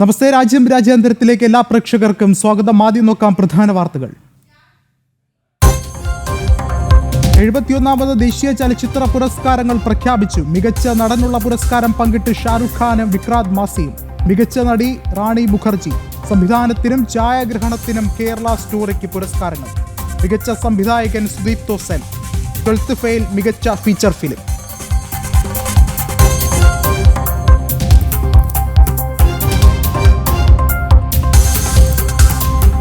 നമസ്തേ. രാജ്യാന്തരത്തിലേക്ക് എല്ലാ പ്രേക്ഷകർക്കും സ്വാഗതം. ആദ്യം നോക്കാം പ്രധാന വാർത്തകൾ. 71ാമത് ദേശീയ ചലച്ചിത്ര പുരസ്കാരങ്ങൾ പ്രഖ്യാപിച്ചു. മികച്ച നടനുള്ള പുരസ്കാരം പങ്കിട്ട് ഷാറുഖ് ഖാനും വിക്രാന്ത് മാസിയും. മികച്ച നടി റാണി മുഖർജി. സംവിധാനത്തിനും ഛായാഗ്രഹണത്തിനും കേരള സ്റ്റോറിക്ക് പുരസ്കാരങ്ങൾ. മികച്ച സംവിധായകൻ സുദീപ്തോ സെൻ. 12th ഫെയിൽ മികച്ച ഫീച്ചർ ഫിലിം.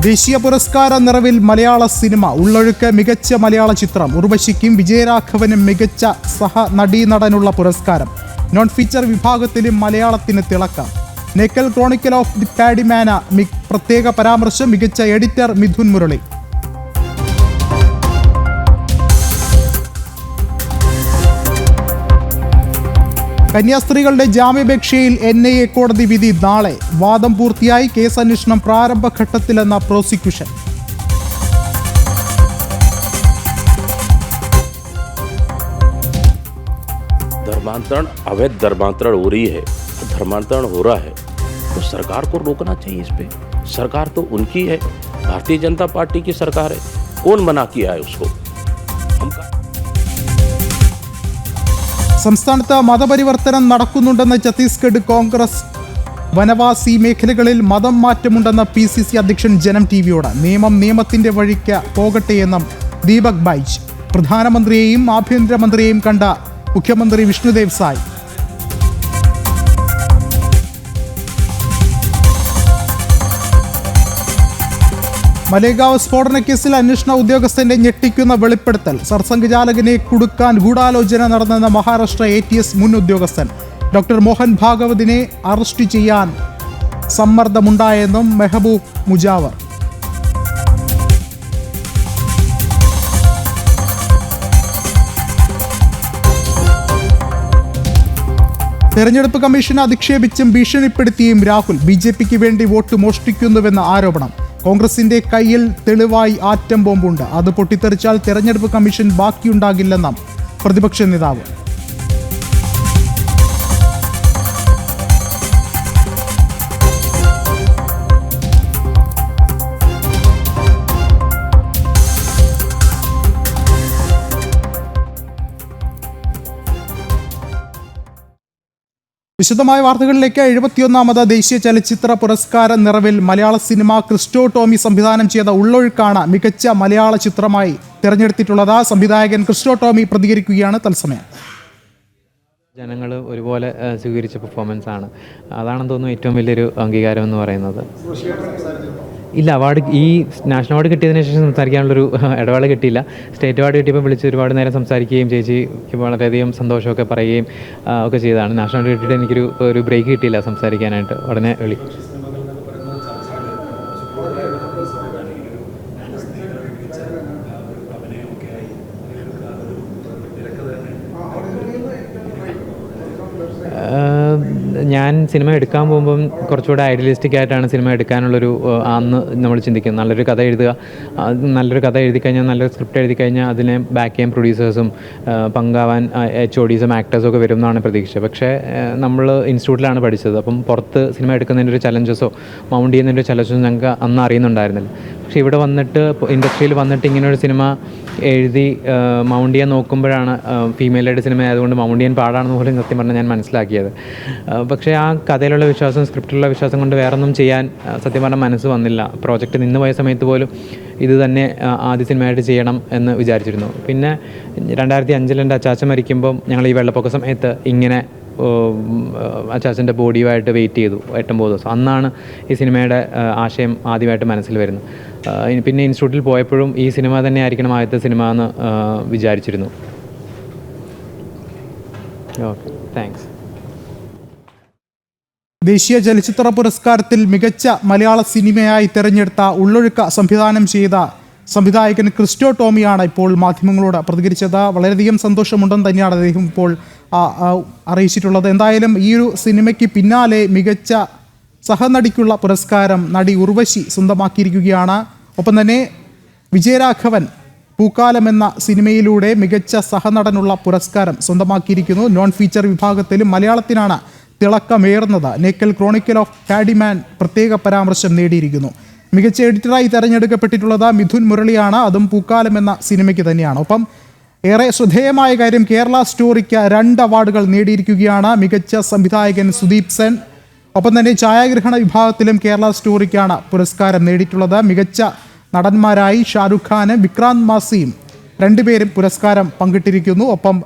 ദേശീയ പുരസ്കാര നിറവിൽ മലയാള സിനിമ. ഉള്ളൊഴുക്ക് മികച്ച മലയാള ചിത്രം. ഉർവശിക്കും വിജയരാഘവനും മികച്ച സഹ നടീനടനുള്ള പുരസ്കാരം. നോൺ ഫീച്ചർ വിഭാഗത്തിലും മലയാളത്തിന് തിളക്കം. നേക്കൽ ക്രോണിക്കൽ ഓഫ് ദി പാഡിമാന പ്രത്യേക പരാമർശം. മികച്ച എഡിറ്റർ മിഥുൻ മുരളി. കന്യാസ്ത്രീകളുടെ ജാമ്യാപേക്ഷയിൽ NIA കോടതി വിധി നാളെ. വാദം പൂർത്തിയായി. കേസ് അന്വേഷണം പ്രാരംഭഘട്ടത്തിലെന്ന പ്രോസിക്യൂഷൻ. धर्मांतरण अवैध धर्मांतरण हो रही है, धर्मांतरण हो रहा है तो सरकार को रोकना चाहिए। इस पे सरकार तो उनकी है, भारतीय जनता पार्टी की सरकार है। कौन मना किया है उसको? സംസ്ഥാനത്ത് മതപരിവർത്തനം നടക്കുന്നുണ്ടെന്ന് ഛത്തീസ്ഗഡ് കോൺഗ്രസ്. വനവാസി മേഖലകളിൽ മതം മാറ്റമുണ്ടെന്ന PCC അധ്യക്ഷൻ ജനം TVയോട്. നിയമം നിയമത്തിന്റെ വഴിക്ക് പോകട്ടെയെന്നും ദീപക് ബൈജ്. പ്രധാനമന്ത്രിയെയും ആഭ്യന്തരമന്ത്രിയെയും കണ്ട മുഖ്യമന്ത്രി വിഷ്ണുദേവ് സായ്. മലേഗാവ് സ്ഫോടന കേസിൽ അന്വേഷണ ഉദ്യോഗസ്ഥന്റെ ഞെട്ടിക്കുന്ന വെളിപ്പെടുത്തൽ. സർസംഘചാലകനെ കുടുക്കാൻ ഗൂഢാലോചന നടന്നെന്ന മഹാരാഷ്ട്ര ATS മുൻ ഉദ്യോഗസ്ഥൻ. ഡോക്ടർ മോഹൻ ഭാഗവതിനെ അറസ്റ്റ് ചെയ്യാൻ സമ്മർദ്ദമുണ്ടായെന്നും മെഹബൂബ് മുജാവർ. തെരഞ്ഞെടുപ്പ് കമ്മീഷനെ അധിക്ഷേപിച്ചും ഭീഷണിപ്പെടുത്തിയും രാഹുൽ. BJPക്ക് വേണ്ടി വോട്ട് മോഷ്ടിക്കുന്നുവെന്ന ആരോപണം. കോൺഗ്രസിന്റെ കയ്യിൽ തെളിവായി ആറ്റം ബോംബുണ്ട്. അത് പൊട്ടിത്തെറിച്ചാൽ തെരഞ്ഞെടുപ്പ് കമ്മീഷൻ ബാക്കിയുണ്ടാകില്ലെന്നും പ്രതിപക്ഷ നേതാവ്. വിശദമായ വാർത്തകളിലേക്ക്. 71ാമത് ദേശീയ ചലച്ചിത്ര പുരസ്കാര നിറവിൽ മലയാള സിനിമ. ക്രിസ്റ്റോ ടോമി സംവിധാനം ചെയ്ത ഉള്ളൊഴുക്കാണ് മികച്ച മലയാള ചിത്രമായി തിരഞ്ഞെടുത്തിട്ടുള്ളത്. സംവിധായകൻ ക്രിസ്റ്റോ ടോമി പ്രതികരിക്കുകയാണ് തത്സമയം. ജനങ്ങൾ ഒരുപോലെ സ്വീകരിച്ച പെർഫോമൻസ് ആണ്. അതാണെന്ന് തോന്നുന്നു ഏറ്റവും വലിയൊരു അംഗീകാരം എന്ന് പറയുന്നത്. ഇല്ല, അവാർഡ് ഈ നാഷണൽ അവാർഡ് കിട്ടിയതിന് ശേഷം സംസാരിക്കാനുള്ളൊരു ഇടവേള കിട്ടിയില്ല. സ്റ്റേറ്റ് അവാർഡ് കിട്ടിയപ്പോൾ വിളിച്ച് ഒരുപാട് നേരം സംസാരിക്കുകയും ചേച്ചിക്ക് വളരെയധികം സന്തോഷമൊക്കെ പറയുകയും ഒക്കെ ചെയ്തതാണ്. നാഷണൽ അവാർഡ് കിട്ടിയിട്ട് എനിക്കൊരു ബ്രേക്ക് കിട്ടിയില്ല സംസാരിക്കാനായിട്ട്. ഉടനെ വിളിക്കും. ഞാൻ സിനിമ എടുക്കാൻ പോകുമ്പം കുറച്ചുകൂടെ ഐഡിയലിസ്റ്റിക് ആയിട്ടാണ് സിനിമ എടുക്കാനുള്ളൊരു അന്ന് നമ്മൾ ചിന്തിക്കുന്നത്. നല്ലൊരു കഥ എഴുതുക, നല്ലൊരു കഥ എഴുതി കഴിഞ്ഞാൽ, നല്ലൊരു സ്ക്രിപ്റ്റ് എഴുതി കഴിഞ്ഞാൽ അതിനെ ബാക്ക് ചെയ്യാൻ പ്രൊഡ്യൂസേഴ്സും പങ്കാവാൻ HODസും ആക്ടേഴ്സും ഒക്കെ വരും എന്നാണ് പ്രതീക്ഷ. പക്ഷേ നമ്മൾ ഇൻസ്റ്റിറ്റ്യൂട്ടിലാണ് പഠിച്ചത്. അപ്പം പുറത്ത് സിനിമ എടുക്കുന്നതിൻ്റെ ഒരു ചലഞ്ചസോ മൗണ്ട് ചെയ്യുന്നതിൻ്റെ ഒരു ചലഞ്ചസോ ഞങ്ങൾക്ക് അന്ന് അറിയുന്നുണ്ടായിരുന്നില്ല. പക്ഷേ ഇവിടെ വന്നിട്ട്, ഇൻഡസ്ട്രിയിൽ വന്നിട്ട് ഇങ്ങനൊരു സിനിമ എഴുതി മൗണ്ട് ചെയ്യാൻ നോക്കുമ്പോഴാണ് ഫീമെയിൽ ലീഡ് സിനിമ ആയതുകൊണ്ട് മൗണ്ട് ചെയ്യാൻ പാടാണെന്ന് പോലും സത്യം പറഞ്ഞാൽ ഞാൻ മനസ്സിലാക്കിയത്. പക്ഷേ ആ കഥയിലുള്ള വിശ്വാസം, സ്ക്രിപ്റ്റിലുള്ള വിശ്വാസം കൊണ്ട് വേറൊന്നും ചെയ്യാൻ സത്യം പറഞ്ഞാൽ മനസ്സ് വന്നില്ല. പ്രോജക്റ്റ് നിന്ന് പോയ സമയത്ത് പോലും ഇത് തന്നെ ആദ്യ സിനിമയായിട്ട് ചെയ്യണം എന്ന് വിചാരിച്ചിരുന്നു. പിന്നെ 2005 എൻ്റെ അച്ചാച്ചൻ മരിക്കുമ്പം ഞങ്ങൾ ഈ വെള്ളപ്പൊക്ക സമയത്ത് ഇങ്ങനെ അച്ചാച്ചൻ്റെ ബോഡിയുമായിട്ട് വെയിറ്റ് ചെയ്തു 8-9 ദിവസം. അന്നാണ് ഈ സിനിമയുടെ ആശയം ആദ്യമായിട്ട് മനസ്സിൽ വരുന്നത്. പിന്നെ ഇൻസ്റ്റിറ്റ്യൂട്ടിൽ പോയപ്പോഴും ഈ സിനിമ തന്നെ ആയിരിക്കണം ആദ്യത്തെ സിനിമ എന്ന് വിചാരിച്ചിരുന്നു. Okay, thanks. ദേശീയ ചലച്ചിത്ര പുരസ്കാരത്തിൽ മികച്ച മലയാള സിനിമയായി തെരഞ്ഞെടുത്ത ഉള്ളൊഴുക്ക സംവിധാനം ചെയ്ത സംവിധായകൻ ക്രിസ്റ്റോ ടോമിയാണ് ഇപ്പോൾ മാധ്യമങ്ങളോട് പ്രതികരിച്ചത്. വളരെയധികം സന്തോഷമുണ്ടെന്ന് തന്നെയാണ് അദ്ദേഹം ഇപ്പോൾ അറിയിച്ചിട്ടുള്ളത്. എന്തായാലും ഈ ഒരു സിനിമയ്ക്ക് പിന്നാലെ മികച്ച സഹനടിക്കുള്ള പുരസ്കാരം നടി ഉർവശി സ്വന്തമാക്കിയിരിക്കുകയാണ്. ഒപ്പം തന്നെ വിജയരാഘവൻ പൂക്കാലം എന്ന സിനിമയിലൂടെ മികച്ച സഹനടനുള്ള പുരസ്കാരം സ്വന്തമാക്കിയിരിക്കുന്നു. നോൺ ഫീച്ചർ വിഭാഗത്തിലും മലയാളത്തിനാണ് തിളക്കമേറുന്നത് നേക്കൽ ക്രോണിക്കൽ ഓഫ് പാഡിമാൻ പ്രത്യേക പരാമർശം നേടിയിരിക്കുന്നു. മികച്ച എഡിറ്ററായി തെരഞ്ഞെടുക്കപ്പെട്ടിട്ടുള്ളത് മിഥുൻ മുരളിയാണ്. അതും പൂക്കാലം എന്ന സിനിമയ്ക്ക് തന്നെയാണ്. ഒപ്പം ഏറെ ശ്രദ്ധേയമായ കാര്യം, കേരള സ്റ്റോറിക്ക് 2 അവാർഡുകൾ നേടിയിരിക്കുകയാണ് മികച്ച സംവിധായകൻ സുദീപ് സെൻ. ഒപ്പം തന്നെ ഛായാഗ്രഹണ വിഭാഗത്തിലും കേരള സ്റ്റോറിക്കാണ് പുരസ്കാരം നേടിയിട്ടുള്ളത്. മികച്ച നടന്മാരായി ഷാരൂഖ് ഖാനും വിക്രാന്ത് മാസിയും 2 പേരും പുരസ്കാരം പങ്കിട്ടിരിക്കുന്നു. ഒപ്പം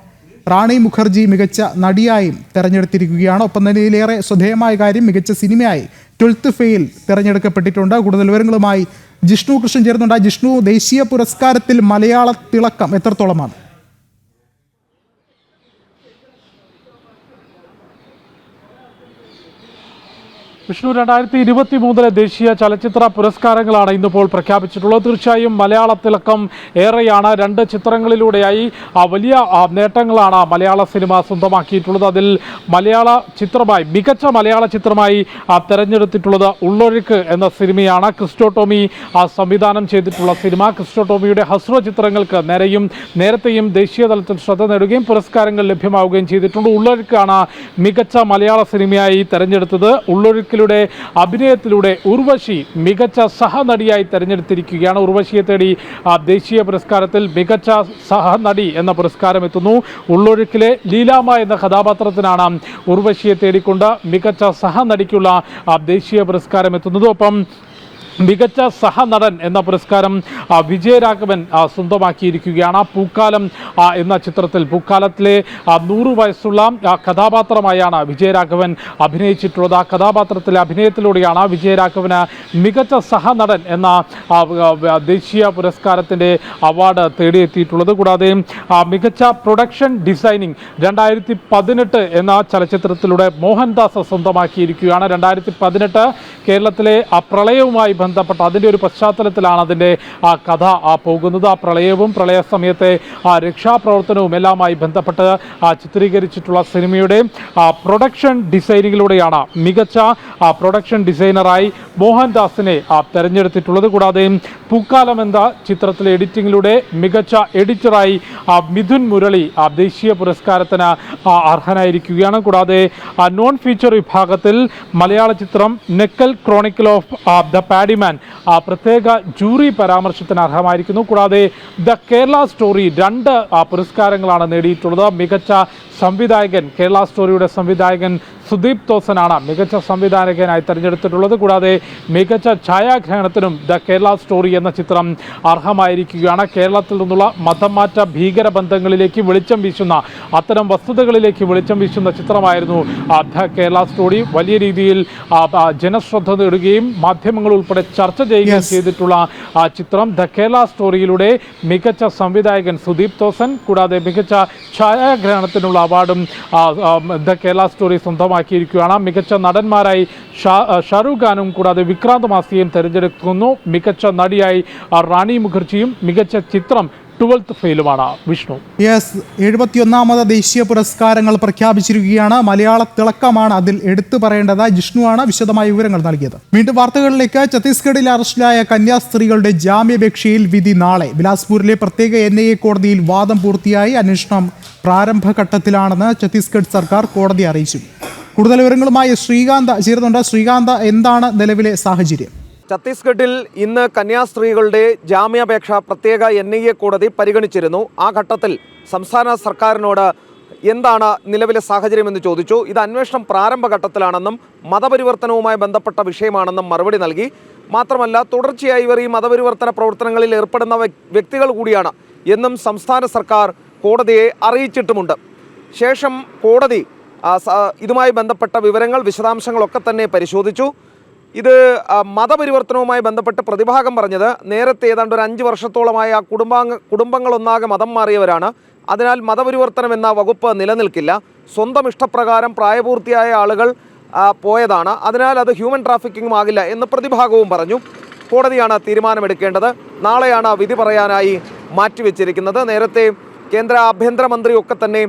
റാണി മുഖർജി മികച്ച നടിയായും തെരഞ്ഞെടുത്തിരിക്കുകയാണ്. ഒപ്പം തന്നെ ഇതിലേറെ ശ്രദ്ധേയമായ കാര്യം, മികച്ച സിനിമയായി 12th ഫെയിൽ തിരഞ്ഞെടുക്കപ്പെട്ടിട്ടുണ്ട്. കൂടുതൽ വിവരങ്ങളുമായി ജിഷ്ണു കൃഷ്ണൻ ചേർന്നുണ്ട്. ജിഷ്ണു, ദേശീയ പുരസ്കാരത്തിൽ മലയാള തിളക്കം എത്രത്തോളമാണ്? വിഷ്ണു, 2023 ദേശീയ ചലച്ചിത്ര പുരസ്കാരങ്ങളാണ് ഇന്നിപ്പോൾ പ്രഖ്യാപിച്ചിട്ടുള്ളത്. തീർച്ചയായും മലയാള തിളക്കം ഏറെയാണ്. 2 ചിത്രങ്ങളിലൂടെയായി വലിയ നേട്ടങ്ങളാണ് മലയാള സിനിമ സ്വന്തമാക്കിയിട്ടുള്ളത്. അതിൽ മലയാള ചിത്രമായി മികച്ച മലയാള ചിത്രമായി തെരഞ്ഞെടുത്തിട്ടുള്ളത് ഉള്ളൊഴുക്ക് എന്ന സിനിമയാണ്. ക്രിസ്റ്റോ ടോമി സംവിധാനം ചെയ്തിട്ടുള്ള സിനിമ. ക്രിസ്റ്റോ ടോമിയുടെ ഹ്രസ്വ ചിത്രങ്ങൾക്ക് നേരത്തെയും ദേശീയ തലത്തിൽ ശ്രദ്ധ നേടുകയും പുരസ്കാരങ്ങൾ ലഭ്യമാവുകയും ചെയ്തിട്ടുണ്ട്. ഉള്ളൊഴുക്കാണ് മികച്ച മലയാള സിനിമയായി തെരഞ്ഞെടുത്തത്. ഉള്ളൊഴുക്ക് അഭിനയത്തിലൂടെ ഉർവശി മികച്ച സഹനടിയായി തെരഞ്ഞെടുത്തിരിക്കുകയാണ്. ഉർവശിയെ തേടി ദേശീയ പുരസ്കാരത്തിൽ മികച്ച സഹനടി എന്ന പുരസ്കാരം എത്തുന്നു. ഉള്ളൊഴുക്കിലെ ലീലാമ്മ എന്ന കഥാപാത്രത്തിനാണ് ഉർവശിയെ തേടിക്കൊണ്ട് മികച്ച സഹനടിക്കുള്ള ദേശീയ പുരസ്കാരം എത്തുന്നത്. ഒപ്പം മികച്ച സഹനടൻ എന്ന പുരസ്കാരം വിജയരാഘവൻ സ്വന്തമാക്കിയിരിക്കുകയാണ്. പൂക്കാലം എന്ന ചിത്രത്തിൽ പൂക്കാലത്തിലെ 100 വയസ്സുള്ള കഥാപാത്രമായാണ് വിജയരാഘവൻ അഭിനയിച്ചിട്ടുള്ളത്. ആ കഥാപാത്രത്തിലെ അഭിനയത്തിലൂടെയാണ് വിജയരാഘവന് മികച്ച സഹനടൻ എന്ന ദേശീയ പുരസ്കാരത്തിൻ്റെ അവാർഡ് തേടിയെത്തിയിട്ടുള്ളത്. കൂടാതെ മികച്ച പ്രൊഡക്ഷൻ ഡിസൈനിങ് 2018 എന്ന ചലച്ചിത്രത്തിലൂടെ മോഹൻദാസ് സ്വന്തമാക്കിയിരിക്കുകയാണ്. 2018 കേരളത്തിലെ പ്രളയവുമായി ബന്ധപ്പെട്ട അതിൻ്റെ ഒരു പശ്ചാത്തലത്തിലാണ് അതിൻ്റെ കഥ പോകുന്നത്. ആ പ്രളയവും പ്രളയ സമയത്തെ രക്ഷാപ്രവർത്തനവും എല്ലാമായി ബന്ധപ്പെട്ട് ചിത്രീകരിച്ചിട്ടുള്ള സിനിമയുടെ പ്രൊഡക്ഷൻ ഡിസൈനിങ്ങിലൂടെയാണ് മികച്ച പ്രൊഡക്ഷൻ ഡിസൈനറായി മോഹൻദാസിനെ തെരഞ്ഞെടുത്തിട്ടുള്ളത്. കൂടാതെ പൂക്കാലം എന്ന ചിത്രത്തിലെ എഡിറ്റിങ്ങിലൂടെ മികച്ച എഡിറ്ററായി മിഥുൻ മുരളി ദേശീയ പുരസ്കാരത്തിന് അർഹനായിരിക്കുകയാണ്. കൂടാതെ നോൺ ഫീച്ചർ വിഭാഗത്തിൽ മലയാള ചിത്രം നെക്കൽ ക്രോണിക്കൽ ഓഫ് ദ പാഡിമാൻ പ്രത്യേക ജൂറി പരാമർശത്തിന് അർഹമായിരിക്കുന്നു. കൂടാതെ ദ കേരള സ്റ്റോറി 2 പുരസ്കാരങ്ങളാണ് നേടിയിട്ടുള്ളത്. മികച്ച സംവിധായകൻ കേരള സ്റ്റോറിയുടെ സംവിധായകൻ സുദീപ് തോസനാണ് മികച്ച സംവിധായകനായി തെരഞ്ഞെടുത്തിട്ടുള്ളത്. കൂടാതെ മികച്ച ഛായാഗ്രഹണത്തിനും ദ കേരള സ്റ്റോറി എന്ന ചിത്രം അർഹമായിരിക്കുകയാണ്. കേരളത്തിൽ നിന്നുള്ള മതംമാറ്റ ഭീകര ബന്ധങ്ങളിലേക്ക് വെളിച്ചം വീശുന്ന അത്തരം വസ്തുതകളിലേക്ക് വെളിച്ചം വീശുന്ന ചിത്രമായിരുന്നു ദ കേരള സ്റ്റോറി. വലിയ രീതിയിൽ ജനശ്രദ്ധ നേടുകയും മാധ്യമങ്ങൾ ഉൾപ്പെടെ ചർച്ച ചെയ്യുകയും ചെയ്തിട്ടുള്ള ചിത്രം ദ കേരള സ്റ്റോറിയിലൂടെ മികച്ച സംവിധായകൻ സുദീപ് തോസൻ, കൂടാതെ മികച്ച ഛായാഗ്രഹണത്തിനുള്ള അവാർഡും ദ കേരള സ്റ്റോറി സ്വന്തമാക്കിയിരിക്കുകയാണ്. മികച്ച നടന്മാരായി ഷാരൂഖ് ഖാനും കൂടാതെ വിക്രാന്ത് മാസിയും തെരഞ്ഞെടുക്കുന്നു. മികച്ച നടിയായി റാണി മുഖർജിയും മികച്ച ചിത്രം 12th ഫെയിലുമാണ്. വിഷ്ണു, 71ാമത് ദേശീയ പുരസ്കാരങ്ങൾ പ്രഖ്യാപിച്ചിരിക്കുകയാണ്. മലയാള തിളക്കമാണ് അതിൽ എടുത്തു പറയേണ്ടത്. ജിഷ്ണുവാണ് വിശദമായ വിവരങ്ങൾ നൽകിയത്. വീണ്ടും വാർത്തകളിലേക്ക്. ഛത്തീസ്ഗഡിൽ അറസ്റ്റിലായ കന്യാസ്ത്രീകളുടെ ജാമ്യാപേക്ഷയിൽ വിധി നാളെ. ബിലാസ്പൂരിലെ പ്രത്യേക NIA കോടതിയിൽ വാദം പൂർത്തിയായി. അന്വേഷണം പ്രാരംഭഘട്ടത്തിലാണെന്ന് ഛത്തീസ്ഗഡ് സർക്കാർ കോടതിയെ അറിയിച്ചു. കൂടുതൽ വിവരങ്ങളുമായി ശ്രീകാന്ത് ചേരുന്നുണ്ട്. ശ്രീകാന്ത്, എന്താണ് നിലവിലെ സാഹചര്യം? ഛത്തീസ്ഗഡിൽ ഇന്ന് കന്യാസ്ത്രീകളുടെ ജാമ്യാപേക്ഷ പ്രത്യേക NIA കോടതി പരിഗണിച്ചിരുന്നു. ആ ഘട്ടത്തിൽ സംസ്ഥാന സർക്കാരിനോട് എന്താണ് നിലവിലെ സാഹചര്യമെന്ന് ചോദിച്ചു. ഇത് അന്വേഷണം പ്രാരംഭഘട്ടത്തിലാണെന്നും മതപരിവർത്തനവുമായി ബന്ധപ്പെട്ട വിഷയമാണെന്നും മറുപടി നൽകി. മാത്രമല്ല, തുടർച്ചയായി ഇവർ ഈ മതപരിവർത്തന പ്രവർത്തനങ്ങളിൽ ഏർപ്പെടുന്ന വ്യക്തികൾ കൂടിയാണ് എന്നും സംസ്ഥാന സർക്കാർ കോടതിയെ അറിയിച്ചിട്ടുമുണ്ട്. ശേഷം കോടതി ഇതുമായി ബന്ധപ്പെട്ട വിവരങ്ങൾ, വിശദാംശങ്ങളൊക്കെ തന്നെ പരിശോധിച്ചു. ഇത് മതപരിവർത്തനവുമായി ബന്ധപ്പെട്ട് പ്രതിഭാഗം പറഞ്ഞത് നേരത്തെ ഏതാണ്ട് ഒരു 5 വർഷത്തോളമായ കുടുംബങ്ങളൊന്നാകെ മതം മാറിയവരാണ്. അതിനാൽ മതപരിവർത്തനം എന്ന വകുപ്പ് നിലനിൽക്കില്ല. സ്വന്തം ഇഷ്ടപ്രകാരം പ്രായപൂർത്തിയായ ആളുകൾ പോയതാണ്. അതിനാൽ അത് ഹ്യൂമൻ ട്രാഫിക്കിംഗും ആകില്ല എന്ന് പ്രതിഭാഗവും പറഞ്ഞു. കോടതിയാണ് തീരുമാനമെടുക്കേണ്ടത്. നാളെയാണ് വിധി പറയാനായി മാറ്റിവെച്ചിരിക്കുന്നത്. നേരത്തെ കേന്ദ്ര ആഭ്യന്തരമന്ത്രിയൊക്കെ തന്നെ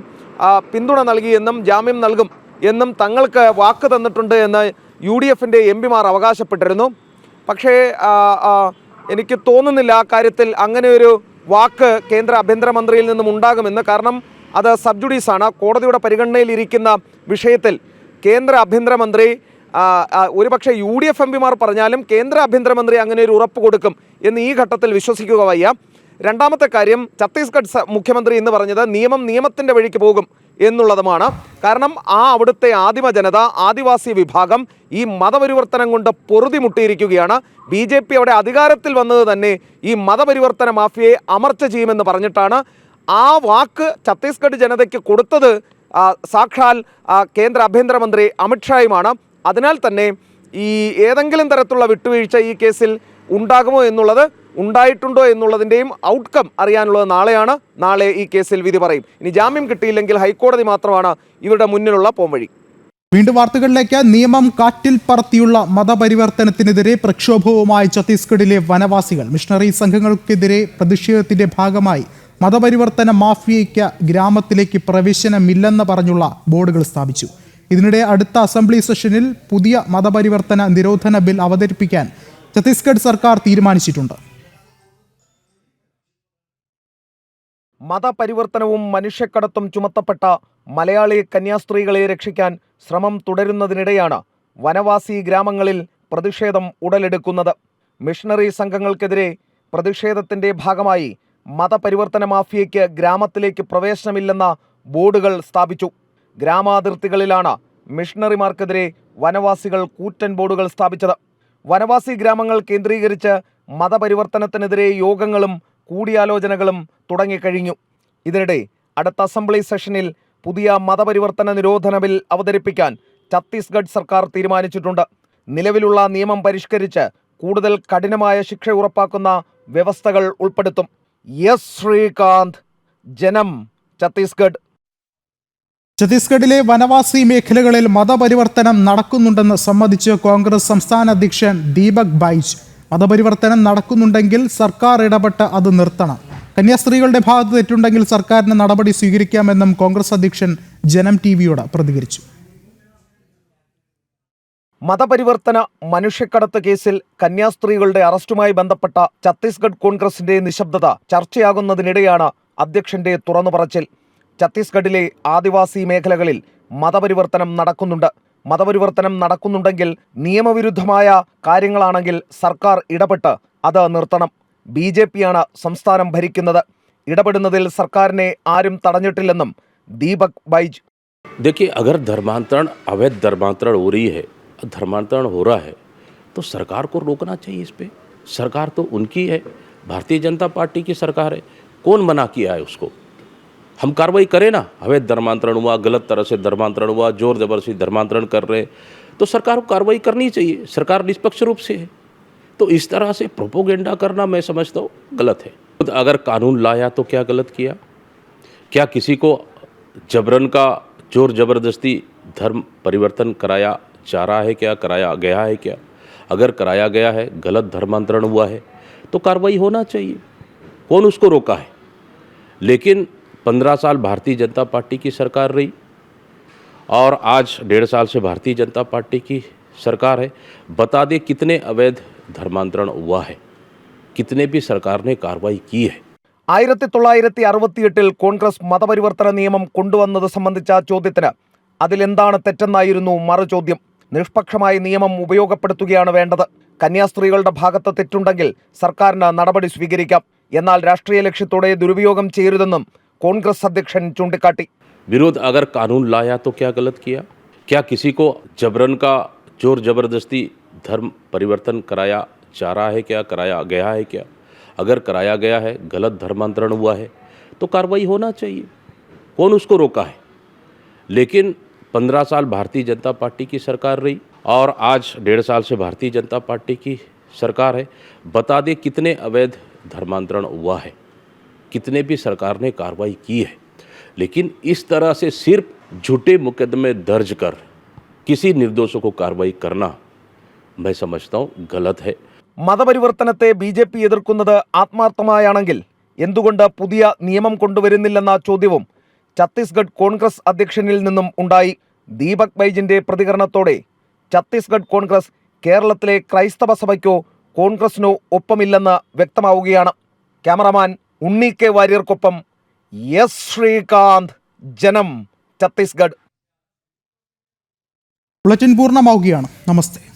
പിന്തുണ നൽകിയെന്നും ജാമ്യം നൽകും എന്നും തങ്ങൾക്ക് വാക്ക് തന്നിട്ടുണ്ട് എന്ന് UDFൻ്റെ MPമാർ അവകാശപ്പെട്ടിരുന്നു. പക്ഷേ എനിക്ക് തോന്നുന്നില്ല ആ കാര്യത്തിൽ അങ്ങനെ ഒരു വാക്ക് കേന്ദ്ര ആഭ്യന്തരമന്ത്രിയിൽ നിന്നും ഉണ്ടാകുമെന്ന്. കാരണം അത് സബ് ജുഡീസാണ്. കോടതിയുടെ പരിഗണനയിൽ ഇരിക്കുന്ന വിഷയത്തിൽ കേന്ദ്ര ആഭ്യന്തരമന്ത്രി ഒരുപക്ഷെ UDF എംപിമാർ പറഞ്ഞാലും കേന്ദ്ര ആഭ്യന്തരമന്ത്രി അങ്ങനെ ഒരു ഉറപ്പ് കൊടുക്കും എന്ന് ഈ ഘട്ടത്തിൽ വിശ്വസിക്കുക വയ്യ. രണ്ടാമത്തെ കാര്യം, ഛത്തീസ്ഗഡ് മുഖ്യമന്ത്രി എന്ന് പറഞ്ഞത് നിയമത്തിൻ്റെ വഴിക്ക് പോകും എന്നുള്ളതുമാണ്. കാരണം അവിടുത്തെ ആദിമ ജനത, ആദിവാസി വിഭാഗം ഈ മതപരിവർത്തനം കൊണ്ട് പൊറുതിമുട്ടിയിരിക്കുകയാണ്. BJP അവിടെ അധികാരത്തിൽ വന്നത് തന്നെ ഈ മതപരിവർത്തന മാഫിയയെ അമർച്ച ചെയ്യുമെന്ന് പറഞ്ഞിട്ടാണ്. ആ വാക്ക് ഛത്തീസ്ഗഡ് ജനതയ്ക്ക് കൊടുത്തത് സാക്ഷാൽ കേന്ദ്ര ആഭ്യന്തരമന്ത്രി അമിത്ഷായുമാണ്. അതിനാൽ തന്നെ ഈ ഏതെങ്കിലും തരത്തിലുള്ള വിട്ടുവീഴ്ച ഈ കേസിൽ ഉണ്ടാകുമോ എന്നുള്ളത്, ഉണ്ടായിട്ടുണ്ടോ എന്നുള്ളതിൻ്റെയും ഔട്ട്കം അറിയാനുള്ളത് നാളെയാണ്. നാളെ ഈ കേസിൽ വിധി പറയും. ഇനി ജാമ്യം കിട്ടിയില്ലെങ്കിൽ ഹൈക്കോടതി മാത്രമാണ് ഇവരുടെ മുന്നിലുള്ള പോംവഴി. വീണ്ടും വാർത്തകളിലേക്ക്. നിയമം കാറ്റിൽ പറത്തിയുള്ള മതപരിവർത്തനത്തിനെതിരെ പ്രക്ഷോഭവുമായി ഛത്തീസ്ഗഡിലെ വനവാസികൾ. മിഷണറി സംഘങ്ങൾക്കെതിരെ പ്രതിഷേധത്തിന്റെ ഭാഗമായി മതപരിവർത്തന മാഫിയയ്ക്ക് ഗ്രാമത്തിലേക്ക് പ്രവേശനമില്ലെന്ന് പറഞ്ഞുള്ള ബോർഡുകൾ സ്ഥാപിച്ചു. ഇതിനിടെ അടുത്ത അസംബ്ലി സെഷനിൽ പുതിയ മതപരിവർത്തന നിരോധന ബിൽ അവതരിപ്പിക്കാൻ ഛത്തീസ്ഗഡ് സർക്കാർ തീരുമാനിച്ചിട്ടുണ്ട്. മതപരിവർത്തനവും മനുഷ്യക്കടത്തും ചുമത്തപ്പെട്ട മലയാളി കന്യാസ്ത്രീകളെ രക്ഷിക്കാൻ ശ്രമം തുടരുന്നതിനിടെയാണ് വനവാസി ഗ്രാമങ്ങളിൽ പ്രതിഷേധം ഉടലെടുക്കുന്നത്. മിഷണറി സംഘങ്ങൾക്കെതിരെ പ്രതിഷേധത്തിന്റെ ഭാഗമായി മതപരിവർത്തന മാഫിയയ്ക്ക് ഗ്രാമത്തിലേക്ക് പ്രവേശനമില്ലെന്ന ബോർഡുകൾ സ്ഥാപിച്ചു. ഗ്രാമാതിർത്തികളിലാണ് മിഷണറിമാർക്കെതിരെ വനവാസികൾ കൂറ്റൻ ബോർഡുകൾ സ്ഥാപിച്ചത്. വനവാസി ഗ്രാമങ്ങൾ കേന്ദ്രീകരിച്ച് മതപരിവർത്തനത്തിനെതിരെ യോഗങ്ങളും കൂടിയാലോചനകളും തുടങ്ങിക്കഴിഞ്ഞു. ഇതിനിടെ അടുത്ത അസംബ്ലി സെഷനിൽ പുതിയ മതപരിവർത്തന നിരോധന ബിൽ അവതരിപ്പിക്കാൻ ഛത്തീസ്ഗഡ് സർക്കാർ തീരുമാനിച്ചിട്ടുണ്ട്. നിലവിലുള്ള നിയമം പരിഷ്കരിച്ച് കൂടുതൽ കഠിനമായ ശിക്ഷ ഉറപ്പാക്കുന്ന വ്യവസ്ഥകൾ ഉൾപ്പെടുത്തും. എസ് ശ്രീകാന്ത്, ജനം, ഛത്തീസ്ഗഡ്. ഛത്തീസ്ഗഡിലെ വനവാസി മേഖലകളിൽ മതപരിവർത്തനം നടക്കുന്നുണ്ടെന്ന് സമ്മതിച്ച് കോൺഗ്രസ് സംസ്ഥാന അധ്യക്ഷൻ ദീപക് ബൈജ്. മതപരിവർത്തനം നടക്കുന്നുണ്ടെങ്കിൽ സർക്കാർ ഇടപെട്ട് അത് നിർത്തണം. കന്യാസ്ത്രീകളുടെ ഭാഗത്ത് തെറ്റുണ്ടെങ്കിൽ സർക്കാരിന് നടപടി സ്വീകരിക്കാമെന്നും കോൺഗ്രസ് അധ്യക്ഷൻ ജനം TVയോട് പ്രതികരിച്ചു. മതപരിവർത്തന മനുഷ്യക്കടത്ത് കേസിൽ കന്യാസ്ത്രീകളുടെ അറസ്റ്റുമായി ബന്ധപ്പെട്ട ഛത്തീസ്ഗഡ് കോൺഗ്രസിന്റെ നിശബ്ദത ചർച്ചയാകുന്നതിനിടെയാണ് അധ്യക്ഷന്റെ തുറന്നുപറച്ചിൽ. ഛത്തീസ്ഗഡിലെ ആദിവാസി മേഖലകളിൽ മതപരിവർത്തനം നടക്കുന്നുണ്ട്. മതപരിവർത്തനം നടക്കുന്നുണ്ടെങ്കിൽ നിയമവിരുദ്ധമായ കാര്യങ്ങളാണെങ്കിൽ സർക്കാർ ഇടപെട്ട് അത് നിർത്തണം. BJPയാണ് സംസ്ഥാനം ഭരിക്കുന്നത്. ഇടപെടുന്നതിൽ സർക്കാരിനെ ആരും തടഞ്ഞിട്ടില്ലെന്നും ദീപക് ബൈജ്. देखिए, अगर धर्मांतरण, अवैध धर्मांतरण हो रही है, धर्मांतरण हो रहा है, तो सरकार को रोकना चाहिए इस पे. सरकार तो उनकी है, भारतीय जनता पार्टी की सरकार है. कौन मना किया है उसको? हम कार्रवाई करें ना. अवैध धर्मांतरण हुआ, गलत तरह से धर्मांतरण हुआ, जोर जबरदस्ती धर्मांतरण कर रहे, तो सरकार को कार्रवाई करनी चाहिए. सरकार निष्पक्ष रूप से है. तो इस तरह से प्रोपोगेंडा करना मैं समझता हूँ गलत है. अगर कानून लाया तो क्या गलत किया? क्या किसी को जबरन का, जोर जबरदस्ती धर्म परिवर्तन कराया जा रहा है क्या, कराया गया है क्या? अगर कराया गया है, गलत धर्मांतरण हुआ है, तो कार्रवाई होना चाहिए. कौन उसको रोका है? लेकिन 15 साल भारतीय जनता पार्टी की सरकार रही और आज 1.5 साल से भारतीय जनता पार्टी की सरकार है. बता दे कितने अवैध धर्मांतरण हुआ है, कितने भी सरकार ने कार्रवाई की है. 1968 കോൺഗ്രസ് മതപരിവർത്തന നിയമം കൊണ്ടുവന്നത് സംബന്ധിച്ച ചോദ്യത്തിന് അതിലെന്താണ് തെറ്റെന്നായിരുന്നു മറുചോദ്യം. നിഷ്പക്ഷമായ നിയമം ഉപയോഗപ്പെടുത്തുകയാണ് വേണ്ടത്. കന്യാസ്ത്രീകളുടെ ഭാഗത്ത് തെറ്റുണ്ടെങ്കിൽ സർക്കാരിന് നടപടി സ്വീകരിക്കാം. എന്നാൽ രാഷ്ട്രീയ ലക്ഷ്യത്തോടെ ദുരുപയോഗം ചെയ്യരുതെന്നും കോൺഗ്രസ് അധ്യക്ഷൻ ചൂണ്ടിക്കാട്ടി. विरोध अगर कानून लाया तो क्या गलत किया? क्या किसी को जबरन का, जोर जबरदस्ती धर्म परिवर्तन कराया जा रहा है क्या, कराया गया है क्या? अगर कराया गया है, गलत धर्मांतरण हुआ है, तो कार्रवाई होना चाहिए. कौन उसको रोका है? लेकिन 15 साल भारतीय जनता पार्टी की सरकार रही और आज 1.5 साल से भारतीय जनता पार्टी की सरकार है. बता दे कितने अवैध धर्मांतरण हुआ है, कितने भी सरकार ने कार्रवाई की है. लेकिन इस तरह से सिर्फ झूठे मुकदमे दर्ज कर किसी निर्दोषों को कार्रवाई करना मैं समझता हूँ गलत है. മതപരിവർത്തനത്തെ BJP എതിർക്കുന്നത് ആത്മാർത്ഥമായാണെങ്കിൽ എന്തുകൊണ്ട് പുതിയ നിയമം കൊണ്ടുവരുന്നില്ലെന്ന ചോദ്യവും ഛത്തീസ്ഗഡ് കോൺഗ്രസ് അധ്യക്ഷനിൽ നിന്നും ഉണ്ടായി. ദീപക് ബൈജിന്റെ പ്രതികരണത്തോടെ ഛത്തീസ്ഗഡ് കോൺഗ്രസ് കേരളത്തിലെ ക്രൈസ്തവ സഭയ്ക്കോ കോൺഗ്രസിനോ ഒപ്പമില്ലെന്ന് വ്യക്തമാവുകയാണ്. ക്യാമറാമാൻ ഉണ്ണി K വാര്യർക്കൊപ്പം എസ് ശ്രീകാന്ത്, ജനം, ഛത്തീസ്ഗഡ്. ബുള്ളറ്റിൻ പൂർണ്ണമാവുകയാണ്. നമസ്തേ.